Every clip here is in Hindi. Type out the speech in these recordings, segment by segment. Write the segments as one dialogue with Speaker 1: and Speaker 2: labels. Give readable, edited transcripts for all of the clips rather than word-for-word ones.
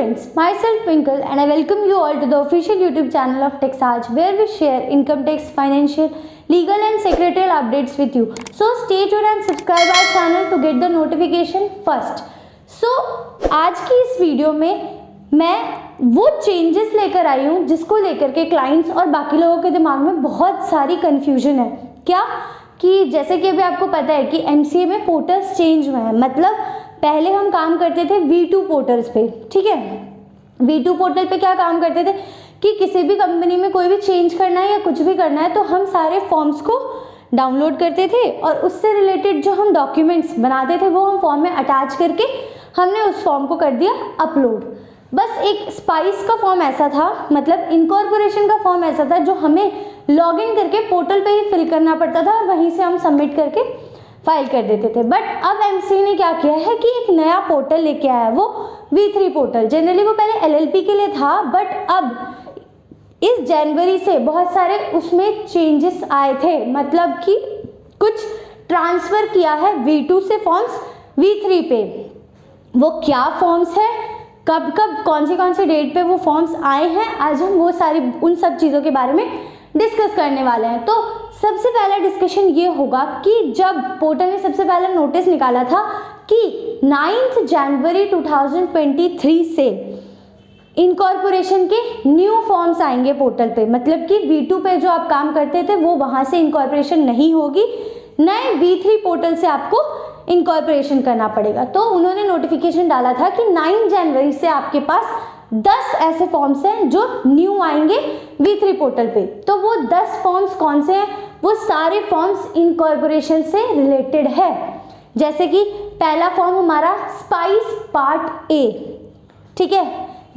Speaker 1: friends, myself Twinkle and I welcome you all to the official YouTube channel of TechSarge where we share income tax, financial, legal and secretarial updates with you. So stay tuned and subscribe our channel to get the notification first. So आज की इस वीडियो में मैं वो चेंजेस लेकर आई हूँ जिसको लेकर के क्लाइंट्स और बाकी लोगों के दिमाग में बहुत सारी कन्फ्यूजन है। क्या कि जैसे कि अभी आपको पता है कि MCA में पोर्टल्स चेंज हुए हैं, मतलब पहले हम काम करते थे V2 पोर्टल्स पे, ठीक है। V2 पोर्टल पे क्या काम करते थे कि किसी भी कंपनी में कोई भी चेंज करना है या कुछ भी करना है तो हम सारे फॉर्म्स को डाउनलोड करते थे और उससे रिलेटेड जो हम डॉक्यूमेंट्स बनाते थे वो हम फॉर्म में अटैच करके हमने उस फॉर्म को कर दिया अपलोड। बस एक स्पाइस का फॉर्म ऐसा था, मतलब इनकॉर्पोरेशन का फॉर्म ऐसा था जो हमें लॉगिन करके पोर्टल पे ही फिल करना पड़ता था और वहीं से हम सबमिट करके फाइल कर देते थे। बट अब MCA ने क्या किया है कि एक नया पोर्टल लेके आया है, वो V3 पोर्टल। जनरली वो पहले LLP के लिए था, बट अब इस जनवरी से बहुत सारे उसमें चेंजेस आए थे, मतलब कि कुछ ट्रांसफ़र किया है V2 से फॉर्म्स V3 पे। वो क्या फॉर्म्स है, कब कब कौन सी डेट पे वो फॉर्म्स आए हैं, आज हम वो सारी उन सब चीज़ों के बारे में डिस्कस करने वाले हैं। तो सबसे पहला डिस्कशन ये होगा कि जब पोर्टल ने सबसे पहला नोटिस निकाला था कि 9 जनवरी 2023 से इनकॉर्पोरेशन के न्यू फॉर्म्स आएंगे पोर्टल पे, मतलब कि V2 पे जो आप काम करते थे वो वहाँ से इनकॉर्पोरेशन नहीं होगी, नए V3 पोर्टल से आपको इनकॉर्पोरेशन करना पड़ेगा। तो उन्होंने नोटिफिकेशन डाला था कि 9 जनवरी से आपके पास 10 ऐसे फॉर्म्स हैं जो न्यू आएंगे V3 पोर्टल पे। तो वो 10 फॉर्म्स कौन से हैं? वो सारे फॉर्म्स इनकॉर्पोरेशन से रिलेटेड है। जैसे कि पहला फॉर्म हमारा स्पाइस पार्ट A, ठीक है,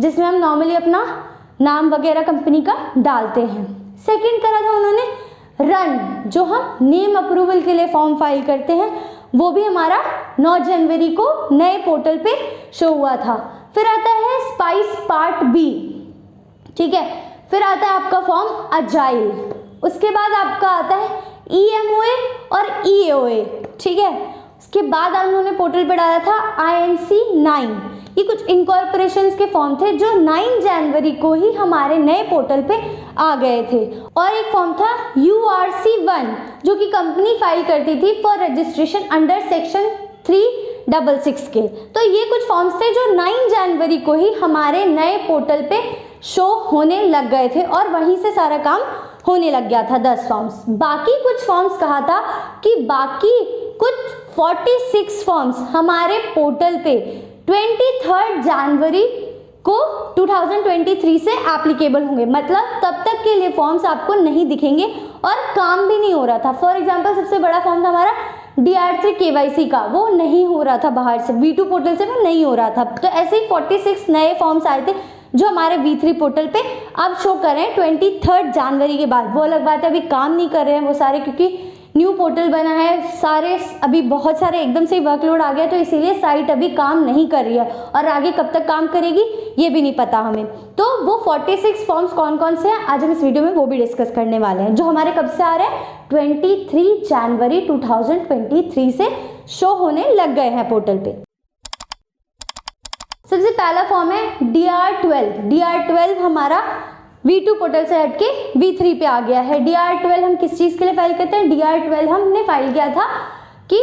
Speaker 1: जिसमें हम नॉर्मली अपना नाम वगैरह कंपनी का डालते हैं। सेकंड करा था उन्होंने रन, जो हम नेम अप्रूवल के लिए फॉर्म फाइल करते हैं, वो भी हमारा 9 जनवरी को नए पोर्टल पे शो हुआ था। फिर आता है स्पाइस पार्ट B, ठीक है। फिर आता है आपका फॉर्म अजाइल, उसके बाद आपका आता है EMOA और EAOA, ठीक है। उसके बाद उन्होंने पोर्टल पे डाला था INC 9। ये कुछ इनकॉर्पोरेशंस के फॉर्म थे जो 9 जनवरी को ही हमारे नए पोर्टल पे आ गए थे। और एक फॉर्म था URC 1 जो कि कंपनी फाइल करती थी फॉर रजिस्ट्रेशन अंडर सेक्शन 366 के। तो ये कुछ फॉर्म्स थे जो 9 जनवरी को ही हमारे नए पोर्टल पे शो होने लग गए थे और वहीं से सारा काम होने लग गया था 10 फॉर्म्स। बाकी कुछ फॉर्म्स कहा था कि बाकी कुछ 46 फॉर्म्स हमारे पोर्टल पे 23 जनवरी को 2023 से एप्लीकेबल होंगे, मतलब तब तक के लिए फॉर्म्स आपको नहीं दिखेंगे और काम भी नहीं हो रहा था। फॉर एग्जांपल सबसे बड़ा फॉर्म था हमारा DR3 KYC का, वो नहीं हो रहा था बाहर से, V2 पोर्टल से वो नहीं हो रहा था। तो ऐसे ही 46 नए फॉर्म्स आए थे जो हमारे V3 पोर्टल पे अब शो कर रहे हैं 23 जनवरी के बाद। वो अलग बात है अभी काम नहीं कर रहे हैं वो सारे, क्योंकि न्यू पोर्टल बना है, सारे अभी बहुत सारे एकदम से वर्कलोड आ गया, तो इसीलिए साइट अभी काम नहीं कर रही है और आगे कब तक काम करेगी ये भी नहीं पता हमें। तो वो 46 फॉर्म्स कौन कौन से हैं आज हम इस वीडियो में वो भी डिस्कस करने वाले हैं, जो हमारे कब से आ रहे हैं 23 जनवरी 2023 से शो होने लग गए हैं पोर्टल पे। सबसे पहला फॉर्म है DR12। DR12 हमारा V2 पोर्टल से हट के V3 पे आ गया है। DR12 हम किस चीज़ के लिए फाइल करते हैं? DR12 हमने फाइल किया था कि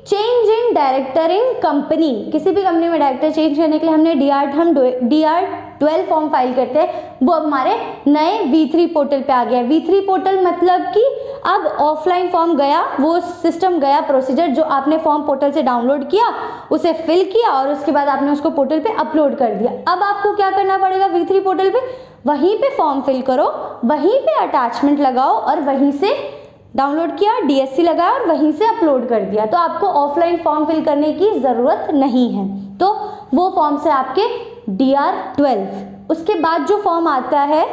Speaker 1: change in director in company, किसी भी कंपनी में डायरेक्टर चेंज करने के लिए हमने DR12 फॉर्म फाइल करते हैं, वो अब हमारे नए V3 पोर्टल पे आ गया है। V3 पोर्टल मतलब कि अब ऑफलाइन फॉर्म गया, वो सिस्टम गया, प्रोसीजर जो आपने फॉर्म पोर्टल से डाउनलोड किया, उसे फिल किया और उसके बाद आपने उसको पोर्टल पे अपलोड कर दिया। अब आपको क्या करना पड़ेगा V3 पोर्टल पे? वहीं पे फॉर्म फिल करो, वहीं पे अटैचमेंट लगाओ और वहीं से डाउनलोड किया, DSC लगाया और वहीं से अपलोड कर दिया। तो आपको ऑफलाइन फॉर्म फिल करने की ज़रूरत नहीं है। तो वो फॉर्म्स है आपके DR12। उसके बाद जो फॉर्म आता है,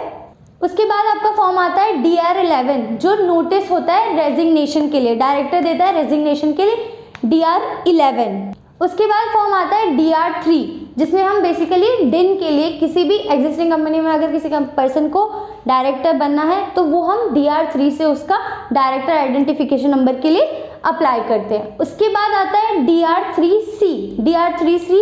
Speaker 1: उसके बाद आपका फॉर्म आता है DR11, जो नोटिस होता है रेजिग्नेशन के लिए, डायरेक्टर देता है रेजिग्नेशन के लिए, DR11। उसके बाद फॉर्म आता है DR3, जिसमें हम बेसिकली डिन के लिए किसी भी एग्जिस्टिंग कंपनी में अगर किसी पर्सन को डायरेक्टर बनना है तो वो हम DR3 से उसका डायरेक्टर आइडेंटिफिकेशन नंबर के लिए अप्लाई करते हैं। उसके बाद आता है DR3C। DR3C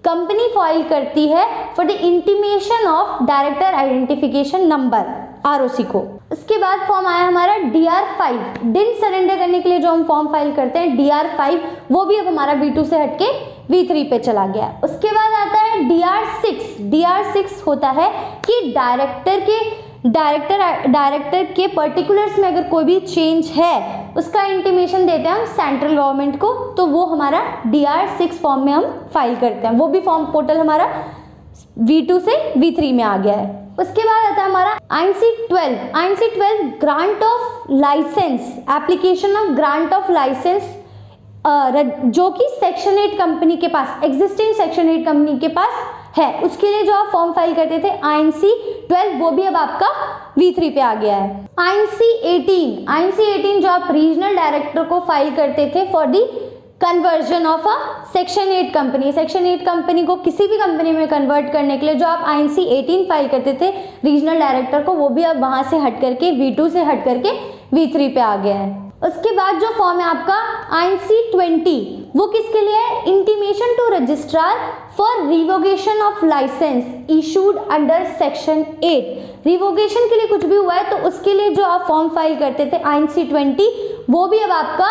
Speaker 1: कंपनी फाइल करती है for the intimation of director identification number, ROC को। उसके बाद फॉर्म आया हमारा DR5, डिन सरेंडर करने के लिए जो हम फॉर्म फाइल करते हैं DR5, वो भी अब हमारा V2 से हटके V3 पे चला गया। उसके बाद आता है DR6। DR6 होता है कि डायरेक्टर के पर्टिकुलर्स में अगर कोई भी चेंज है उसका इंटीमेशन देते हैं हम सेंट्रल गवर्नमेंट को, तो वो हमारा DR6 फॉर्म में हम फाइल करते हैं। वो भी फॉर्म पोर्टल हमारा V2 से V3 में आ गया है। उसके बाद आता है हमारा INC12 grant of licence, application of grant of licence, जो कि सेक्शन 8 कंपनी के पास, एग्जिस्टिंग सेक्शन 8 कंपनी के पास है, उसके लिए जो आप फॉर्म फाइल करते थे INC12, वो भी अब आपका V3 पे आ गया है। INC18 जो आप रीजनल डायरेक्टर को फाइल करते थे for the conversion of a section 8 company, section 8 company को किसी भी कंपनी में कन्वर्ट करने के लिए जो आप INC18 फाइल करते थे रीजनल डायरेक्टर को, वो भी अब वहां से हट करके V2 से हट करके V3 पे आ गया है। उसके बाद जो फॉर्म है आपका INC20, वो किसके लिए है? Intimation to registrar for revocation of licence issued under section 8। Revocation के लिए कुछ भी हुआ है तो उसके लिए जो आप फॉर्म फाइल करते थे INC20, वो भी अब आपका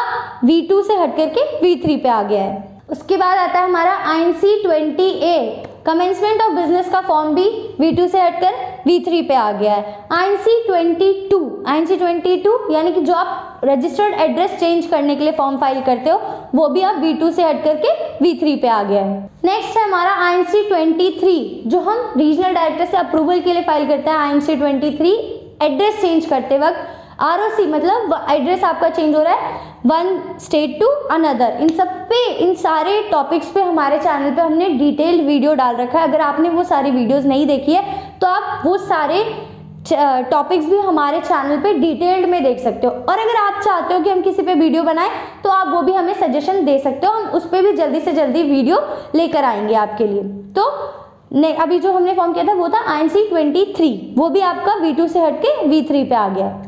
Speaker 1: V2 से हट करके V3 पे आ गया है। उसके बाद आता है हमारा INC20A, कमेंसमेंट ऑफ बिजनेस का फॉर्म भी V2 से हटकर V3 पे आ गया है। INC22 यानी कि जो आप रजिस्टर्ड एड्रेस चेंज करने के लिए फॉर्म फाइल करते हो, वो भी अब V2 से हट करके V3 पे आ गया है। नेक्स्ट है हमारा INC23, जो हम रीजनल डायरेक्टर से अप्रूवल के लिए फाइल करते हैं। INC23 एड्रेस चेंज करते वक्त, ROC मतलब एड्रेस आपका चेंज हो रहा है वन स्टेट टू अनदर। इन सारे टॉपिक्स पे हमारे चैनल पे हमने डिटेल्ड वीडियो डाल रखा है। अगर आपने वो सारी वीडियोस नहीं देखी है तो आप वो सारे टॉपिक्स भी हमारे चैनल पे डिटेल्ड में देख सकते हो। और अगर आप चाहते हो कि हम किसी पे वीडियो बनाएं तो आप वो भी हमें सजेशन दे सकते हो, हम उस पर भी जल्दी से जल्दी वीडियो लेकर आएंगे आपके लिए। तो नहीं, अभी जो हमने फॉर्म किया था वो था INC23, वो भी आपका V2 से हटके V3 पे आ गया।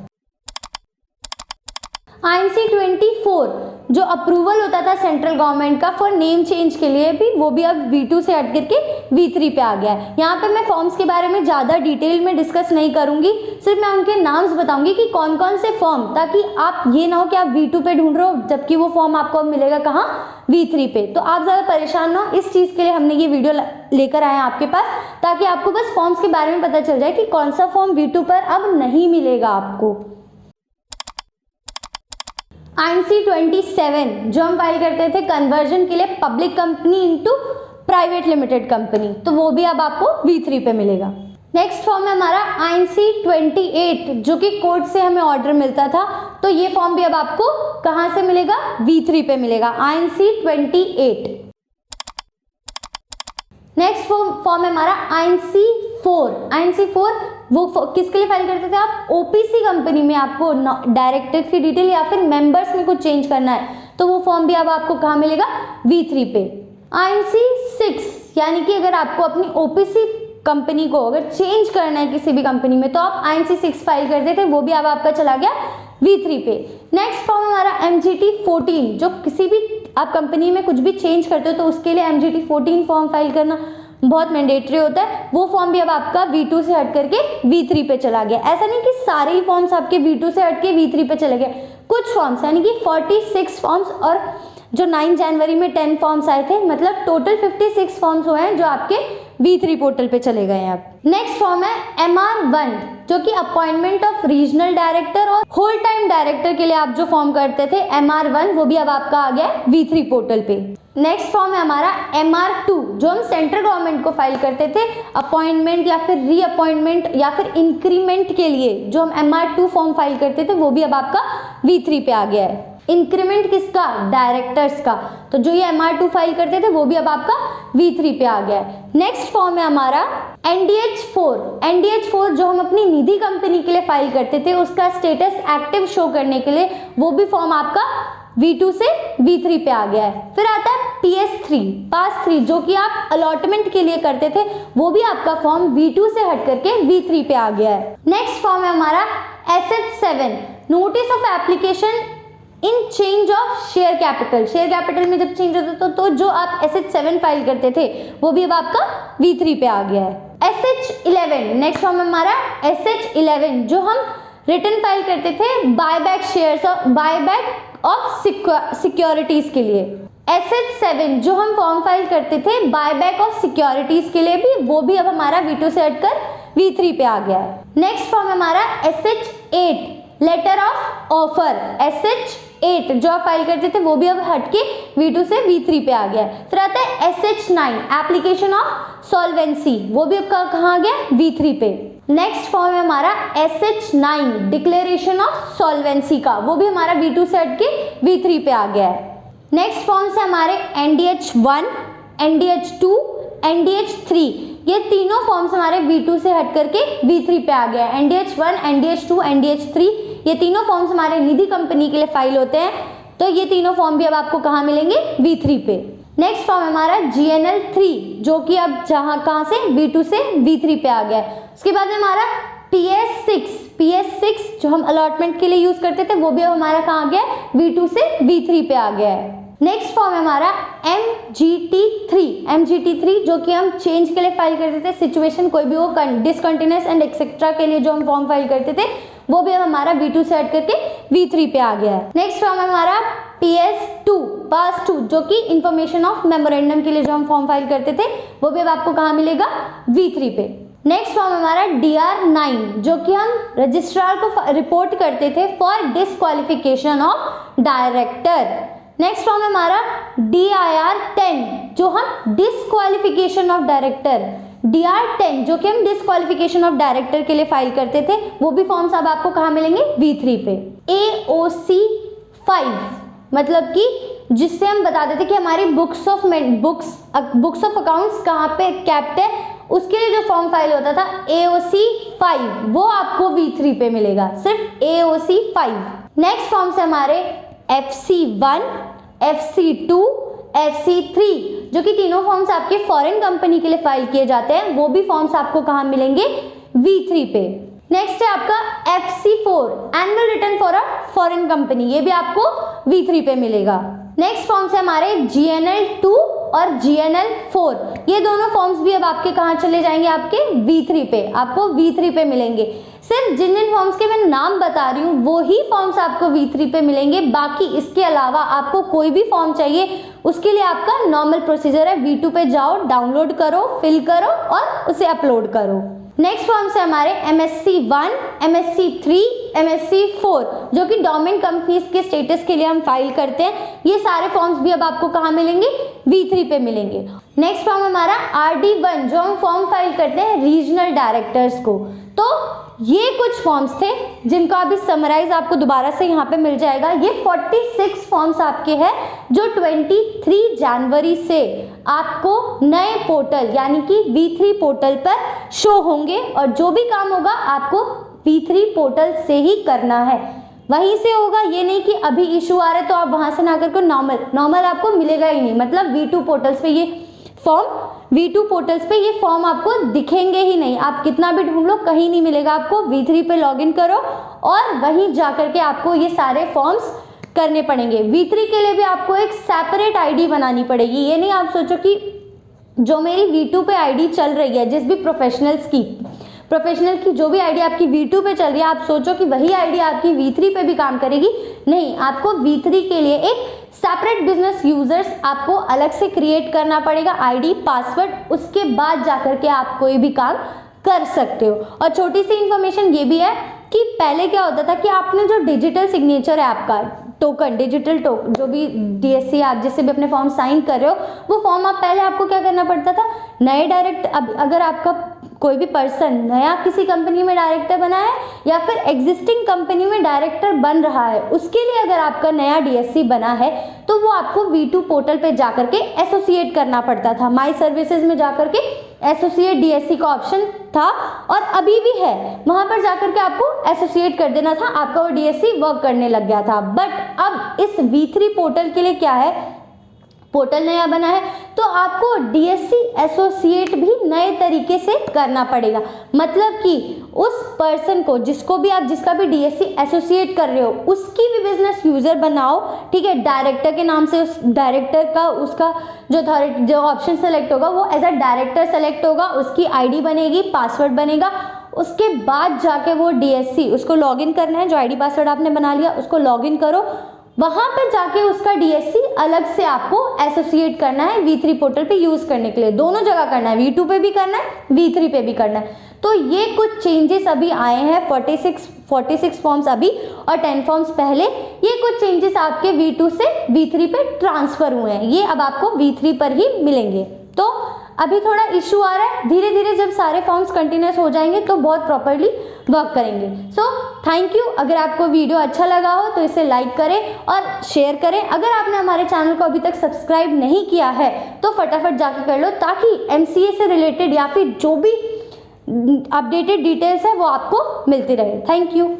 Speaker 1: INC24 जो अप्रूवल होता था सेंट्रल गवर्नमेंट का फॉर नेम चेंज के लिए भी, वो भी अब V2 से हट करके V3 पे आ गया है। यहाँ पे मैं फॉर्म्स के बारे में ज़्यादा डिटेल में डिस्कस नहीं करूँगी, सिर्फ मैं उनके नाम्स बताऊँगी कि कौन कौन से फॉर्म, ताकि आप ये ना हो कि आप V2 पे ढूंढ रहे हो जबकि वो फॉर्म आपको अब मिलेगा कहाँ? V3 पे। तो आप ज़्यादा परेशान ना हो, इस चीज़ के लिए हमने ये वीडियो लेकर आए हैं आपके पास, ताकि आपको बस फॉर्म्स के बारे में पता चल जाए कि कौन सा फॉर्म V2 पर अब नहीं मिलेगा आपको। INC27 जो हम फाइल करते थे कन्वर्जन के लिए public company into private limited company, तो वो भी अब आपको V3 पे मिलेगा। नेक्स्ट फॉर्म है हमारा INC28 जो कि कोर्ट से हमें ऑर्डर मिलता था, तो ये फॉर्म भी अब आपको कहां से मिलेगा? V3 पे मिलेगा, INC28। नेक्स्ट फॉर्म है हमारा INC4 वो किसके लिए फाइल करते थे आप? OPC कंपनी में आपको डायरेक्टर की डिटेल या फिर मेंबर्स में कुछ चेंज करना है, तो वो फॉर्म भी अब आपको कहाँ मिलेगा? V3 पे। INC6 यानी कि अगर आपको अपनी OPC कंपनी को अगर चेंज करना है किसी भी कंपनी में, तो आप INC6 फाइल करते थे, वो भी अब आपका चला गया V3 पे। नेक्स्ट फॉर्म हमारा MGT14 जो किसी भी आप कंपनी में कुछ भी चेंज करते हो तो उसके लिए MGT14 फॉर्म फाइल करना बहुत मैंडेटरी होता है, वो फॉर्म भी अब आपका V2 से हट करके V3 पे चला गया। ऐसा नहीं कि सारे ही फॉर्म्स आपके V2 से हट के V3 पे चले गए, कुछ फॉर्म्स यानी कि 46 फॉर्म्स और जो 9 जनवरी में 10 फॉर्म्स आए थे, मतलब टोटल 56 फॉर्म्स हुए हैं जो आपके V3 पोर्टल पे चले गए हैं अब। नेक्स्ट फॉर्म है MR1 जो कि अपॉइंटमेंट ऑफ रीजनल डायरेक्टर और होल टाइम डायरेक्टर के लिए आप जो फॉर्म करते थे MR1, वो भी अब आपका आ गया V3 पोर्टल पे। नेक्स्ट फॉर्म है हमारा MR2 जो हम सेंट्रल गवर्नमेंट को फाइल करते थे अपॉइंटमेंट या फिर रीअपॉइंटमेंट या फिर इंक्रीमेंट के लिए, जो हम MR2 फॉर्म फाइल करते थे, वो भी अब आपका V3 पे आ गया है। इंक्रीमेंट किसका? डायरेक्टर्स का, तो जो ये MR2 फाइल करते थे वो भी अब आपका V3 पे आ गया है। नेक्स्ट फॉर्म है हमारा NDH4 जो हम अपनी निधि कंपनी के लिए फाइल करते थे, उसका स्टेटस एक्टिव शो करने के लिए वो भी फॉर्म आपका V2 से V3 पे आ गया है। फिर आता है पास 3 जो कि आप अलॉटमेंट के लिए करते थे, वो भी आपका फॉर्म V2 से हट करके V3 पे आ गया है। नेक्स्ट फॉर्म है हमारा SF7 notice of application in change of share capital, share capital में जब चेंज होता तो जो आप SH7 फाइल करते थे वो भी अब आपका V3 पे आ गया है। SH11 नेक्स्ट फॉर्म हमारा SH11 जो हम रिटर्न फाइल करते थे बायबैक शेयर्स और बायबैक ऑफ सिक्योरिटीज के लिए। SH7 जो हम फॉर्म फाइल करते थे बायबैक ऑफ सिक्योरिटीज के लिए भी, वो भी अब हमारा V2 से हटकर V3 पे आ गया है। नेक्स्ट फॉर्म हमारा SH8 letter of offer, SH8 जो आप फाइल करते थे वो भी अब हटके V2 से V3 पे आ गया है। फिर आता है SH9 एप्लीकेशन ऑफ सॉल्वेंसी, वो भी अब कहाँ आ गया, V3 पे। नेक्स्ट फॉर्म है हमारा SH9 डिक्लेरेशन ऑफ सॉल्वेंसी का, वो भी हमारा V2 से हटके V3 पे आ गया है। नेक्स्ट फॉर्म्स है हमारे NDH1, NDH2, NDH3, ये तीनों फॉर्म्स हमारे V2 से हट करके V3 पे आ गया है। NDH1, NDH2, NDH3 ये तीनों फॉर्म्स हमारे निधि कंपनी के लिए फाइल होते हैं, तो ये तीनों फॉर्म भी अब आपको कहाँ मिलेंगे, V3 पे। नेक्स्ट फॉर्म हमारा GNL3 जो कि अब कहाँ से V2 से V3 पे आ गया है। उसके बाद में हमारा PS6 जो हम अलॉटमेंट के लिए यूज करते थे वो भी अब हमारा कहाँ आ गया है, V2 से V3 पे आ गया है। नेक्स्ट फॉर्म है हमारा MGT3 जो कि हम चेंज के लिए फाइल करते थे, सिचुएशन कोई भी हो, डिसकंटिन्यूअस एंड एक्सेट्रा के लिए जो हम फॉर्म फाइल करते थे वो भी अब हमारा V2 से हट करके V3 पे आ गया है। नेक्स्ट फॉर्म है हमारा पास 2 जो कि इंफॉर्मेशन ऑफ मेमोरेंडम के लिए जो हम फॉर्म फाइल करते थे वो भी अब आपको कहाँ मिलेगा, V3 पे। नेक्स्ट फॉर्म हमारा DR9 जो कि हम रजिस्ट्रार को रिपोर्ट करते थे for disqualification of director. Next form हमारा DIR10 जो हम डिस्क्वालिफिकेशन ऑफ डायरेक्टर, DR10 जो कि हम डिस्क्वालिफिकेशन ऑफ डायरेक्टर के लिए फाइल करते थे, वो भी फॉर्म्स अब आपको कहाँ मिलेंगे, V3 पे। AOC5 मतलब कि जिससे हम बताते थे कि हमारी बुक्स ऑफ अकाउंट्स कहाँ पे कैप्ट है, उसके लिए जो फॉर्म फाइल होता था AOC5 वो आपको V3 पे मिलेगा, सिर्फ AOC5। नेक्स्ट फॉर्म से हमारे FC1, FC2, FC3 जो कि तीनों फॉर्म्स आपके फॉरेन कंपनी के लिए फाइल किए जाते हैं, वो भी फॉर्म्स आपको कहाँ मिलेंगे, V3 पे। नेक्स्ट है आपका FC4 annual return for a foreign company, ये भी आपको V3 पे मिलेगा। नेक्स्ट फॉर्म्स है हमारे GNL2 और GNL4, ये दोनों फॉर्म्स भी अब आपके कहाँ चले जाएंगे, आपके V3 पे, आपको V3 पे मिलेंगे। सिर्फ जिन जिन फॉर्म्स के मैं नाम बता रही हूँ वो ही फॉर्म्स आपको V3 पे मिलेंगे, बाकी इसके अलावा आपको कोई भी फॉर्म चाहिए उसके लिए आपका नॉर्मल प्रोसीजर है, V2 पे जाओ, डाउनलोड करो, फिल करो और उसे अपलोड करो। नेक्स्ट फॉर्म्स है हमारे MSc1, MSc3, MSc4 जो कि डोमेन कंपनीज के स्टेटस के लिए हम फाइल करते हैं, ये सारे फॉर्म्स भी अब आपको कहाँ मिलेंगे, V3 पे मिलेंगे। नेक्स्ट फॉर्म हमारा RD1 जो हम फॉर्म फाइल करते हैं रीजनल डायरेक्टर्स को, तो ये कुछ फॉर्म्स थे जिनका अभी समराइज आपको दोबारा से यहाँ पे मिल जाएगा। ये 46 फॉर्म्स आपके हैं जो 23 जनवरी से आपको नए पोर्टल यानी कि V3 पोर्टल पर शो होंगे, और जो भी काम होगा आपको V3 पोर्टल से ही करना है, वहीं से होगा। ये नहीं कि अभी इशू आ रहा है तो आप वहां से ना करके नॉर्मल आपको मिलेगा ही नहीं, मतलब V2 पोर्टल्स पे ये फॉर्म आपको दिखेंगे ही नहीं, आप कितना भी ढूंढ लो कहीं नहीं मिलेगा आपको। V3 पे लॉगिन करो और वहीं जाकर के आपको ये सारे फॉर्म्स करने पड़ेंगे। V3 के लिए भी आपको एक सेपरेट आईडी बनानी पड़ेगी, ये नहीं आप सोचो कि जो मेरी V2 पे आईडी चल रही है, जिस भी प्रोफेशनल की जो भी आईडी आपकी V2 पे चल रही है, आप सोचो कि वही आईडी आपकी V3 पे भी काम करेगी, नहीं, आपको V3 के लिए एक सेपरेट बिजनेस यूजर्स आपको अलग से क्रिएट करना पड़ेगा, आईडी पासवर्ड, उसके बाद जाकर के आप कोई भी काम कर सकते हो। और छोटी सी इंफॉर्मेशन ये भी है कि पहले क्या होता था कि आपने जो डिजिटल सिग्नेचर है आपका टोकन, डिजिटल टोकन, जो भी DSC आप जिससे भी अपने फॉर्म साइन कर रहे हो, वो फॉर्म आप पहले आपको क्या करना पड़ता था, नए अगर आपका कोई भी पर्सन नया किसी कंपनी में डायरेक्टर बना है या फिर एग्जिस्टिंग कंपनी में डायरेक्टर बन रहा है, उसके लिए अगर आपका नया DSC बना है तो वो आपको V2 पोर्टल पे जाकर के एसोसिएट करना पड़ता था। माई सर्विसेज में जाकर के एसोसिएट DSC का ऑप्शन था और अभी भी है, वहां पर जाकर के आपको एसोसिएट कर देना था, आपका वो DSC वर्क करने लग गया था। बट अब इस V3 पोर्टल के लिए क्या है, पोर्टल नया बना है तो आपको डीएससी एसोसिएट भी नए तरीके से करना पड़ेगा। मतलब कि उस पर्सन को, जिसको भी आप, जिसका भी डीएससी एसोसिएट कर रहे हो, उसकी भी बिजनेस यूजर बनाओ, ठीक है। डायरेक्टर के नाम से उस डायरेक्टर का, उसका जो ऑप्शन सेलेक्ट होगा वो एज अ डायरेक्टर सेलेक्ट होगा, उसकी आईडी बनेगी, पासवर्ड बनेगा। उसके बाद जाके वो डीएससी, उसको लॉगिन करना है, जो आईडी पासवर्ड आपने बना लिया उसको लॉगिन करो, वहां पर जाके उसका डीएससी अलग से आपको एसोसिएट करना है V3 पोर्टल पे यूज करने के लिए। दोनों जगह करना है, V2 पे भी करना है, V3 पे भी करना है। तो ये कुछ चेंजेस अभी आए हैं, 46 फॉर्म्स अभी और 10 फॉर्म्स पहले। ये कुछ चेंजेस आपके V2 से V3 पे ट्रांसफर हुए हैं, ये अब आपको V3 पर ही मिलेंगे। तो अभी थोड़ा इशू आ रहा है, धीरे धीरे जब सारे फॉर्म्स कंटिन्यूस हो जाएंगे तो बहुत प्रॉपरली वर्क करेंगे। So thank you. अगर आपको वीडियो अच्छा लगा हो तो इसे लाइक करें और शेयर करें। अगर आपने हमारे चैनल को अभी तक सब्सक्राइब नहीं किया है तो फटाफट जाके कर लो, ताकि एमसीए से रिलेटेड या फिर जो भी अपडेटेड डिटेल्स है वो आपको मिलती रहे। Thank you.